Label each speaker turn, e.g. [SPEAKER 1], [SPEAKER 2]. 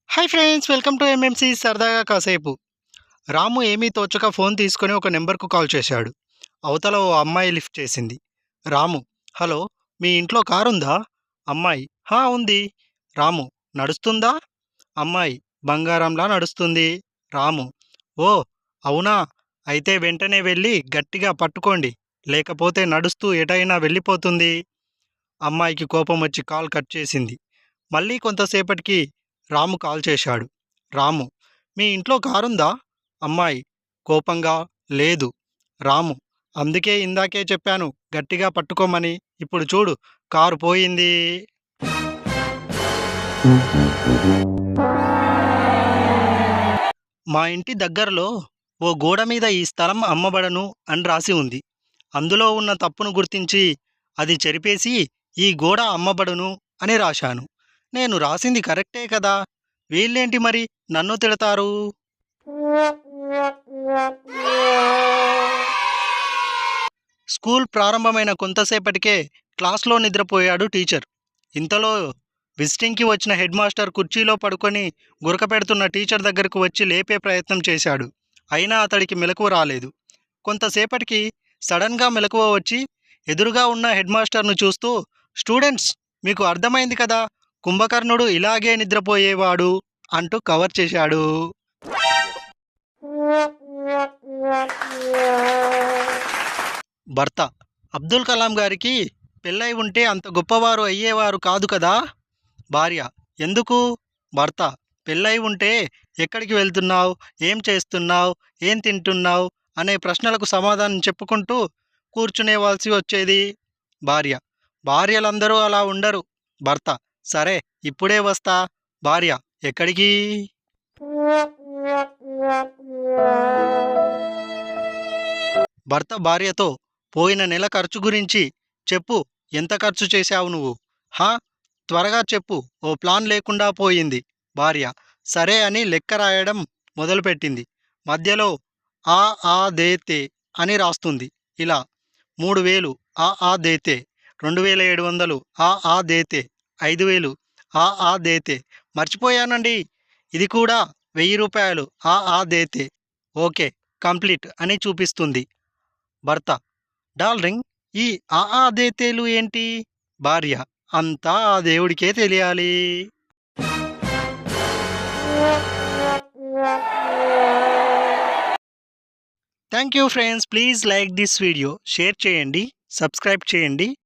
[SPEAKER 1] Hi friends, welcome to MMC సరదాగా కాసేపు. రాము ఏమీ తోచక ఫోన్ తీసుకొని ఒక నెంబర్‌కు కాల్ చేశాడు. అవతల ఓ అమ్మాయి లిఫ్ట్ చేసింది. రాము: హలో, మీ ఇంట్లో కారుందా? అమ్మాయి: హా, ఉంది. రాము: నడుస్తుందా? అమ్మాయి: బంగారంలా నడుస్తుంది. రాము: ఓ, అవునా? అయితే వెంటనే వెళ్ళి గట్టిగా పట్టుకోండి, లేకపోతే నడుస్తూ ఎటైనా వెళ్ళిపోతుంది. అమ్మాయికి కోపం వచ్చి కాల్ కట్ చేసింది. మళ్ళీ కొంతసేపటికి రాము కాల్ చేశాడు. రాము: మీ ఇంట్లో కారుందా? అమ్మాయి కోపంగా: లేదు. రాము: అందుకే ఇందాకే చెప్పాను గట్టిగా పట్టుకోమని. ఇప్పుడు చూడు, కారు పోయింది. మా ఇంటి దగ్గరలో ఓ గోడ మీద ఈ స్థలం అమ్మబడను అని రాసి ఉంది. అందులో ఉన్న తప్పును గుర్తించి అది చెరిపేసి ఈ గోడ అమ్మబడును అని రాశాను. నేను రాసింది కరెక్టే కదా, వీళ్ళేంటి మరి నన్ను తిడతారు? స్కూల్ ప్రారంభమైన కొంతసేపటికే క్లాస్లో నిద్రపోయాడు టీచర్. ఇంతలో విజిటింగ్కి వచ్చిన హెడ్ మాస్టర్ కుర్చీలో పడుకొని గురకపెడుతున్న టీచర్ దగ్గరకు వచ్చి లేపే ప్రయత్నం చేశాడు. అయినా అతడికి మెలకువ రాలేదు. కొంతసేపటికి సడన్గా మెలకువ వచ్చి ఎదురుగా ఉన్న హెడ్ మాస్టర్ను చూస్తూ: స్టూడెంట్స్, మీకు అర్థమైంది కదా, కుంభకర్ణుడు ఇలాగే నిద్రపోయేవాడు అంటూ కవర్ చేశాడు. భర్త: అబ్దుల్ కలాం గారికి పెళ్ళై ఉంటే అంత గొప్పవారు అయ్యేవారు కాదు కదా. భార్య: ఎందుకు? భర్త: పెళ్ళై ఉంటే ఎక్కడికి వెళ్తున్నావు, ఏం చేస్తున్నావు, ఏం తింటున్నావు అనే ప్రశ్నలకు సమాధానం చెప్పుకుంటూ కూర్చునేవాల్సి వచ్చేది. భార్య: భార్యలందరూ అలా ఉండరు. భర్త: సరే, ఇప్పుడే వస్తా. భార్య: ఎక్కడికి? భర్త భార్యతో: పోయిన నెల ఖర్చు గురించి చెప్పు, ఎంత ఖర్చు చేశావు నువ్వు? హా, త్వరగా చెప్పు, ఓ ప్లాన్ లేకుండా పోయింది. భార్య: సరే అని లెక్క రాయడం మొదలుపెట్టింది. మధ్యలో ఆ ఆ దేతే అని రాస్తుంది. ఇలా: 3000 ఆ దేతే, 2700 ఆ దేతే, 5000 ఆ దేతే, మర్చిపోయానండి, ఇది కూడా 1000 రూపాయలు ఆ దేతే. ఓకే, కంప్లీట్ అని చూపిస్తుంది. భర్త: డార్లింగ్, ఈ దేతేలు ఏంటి? భార్య: అంతా ఆ దేవుడికే తెలియాలి. Thank you friends, please like this video, share చేయండి, సబ్స్క్రైబ్ చేయండి.